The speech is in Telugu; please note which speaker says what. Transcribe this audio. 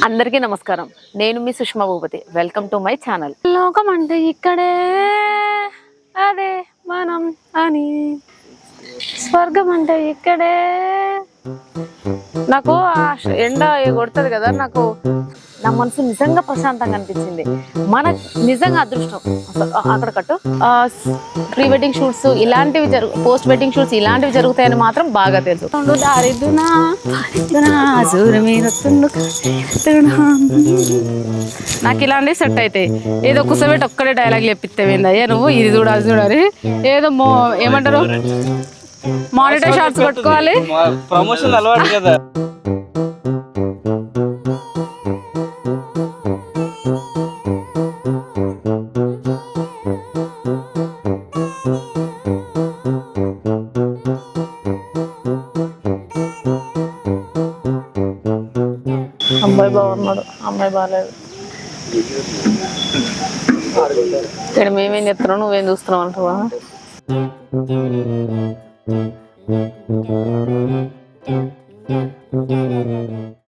Speaker 1: అందరికీ నమస్కారం. నేను మీ Sushma Bhupathi. Welcome to my channel. లోకం అంటే ఇక్కడే, అదే మనం అని, స్వర్గం అంటే ఇక్కడే. నాకు ఆ ఎండ కొడుతుంది కదా, నాకు నా మనసు నిజంగా ప్రశాంతంగా అనిపించింది. మన నిజంగా అదృష్టం అక్కడ కట్టు. ప్రీ వెడ్డింగ్ షూట్స్ ఇలాంటివి పోస్ట్ వెడ్డింగ్ షూట్స్ ఇలాంటివి జరుగుతాయని మాత్రం బాగా తెలుసు. నాకు ఇలాంటివి సెట్ అవుతాయి. ఏదో కుసబెట్టి ఒక్కడే డైలాగ్ చెప్పిస్తావేంది అయ్యా నువ్వు, ఇది చూడాలి చూడాలి, ఏదో ఏమంటారు మానిటర్ షాట్స్ కొట్టుకోవాలి.
Speaker 2: ప్రమోషన్ అలవాటు కదా.
Speaker 1: అబ్బాయి బాగున్నాడు, అమ్మాయి బాగాలేదు. ఇక్కడ మేమేం చెప్తున్నావు, నువ్వేం చూస్తున్నావు అంటావా?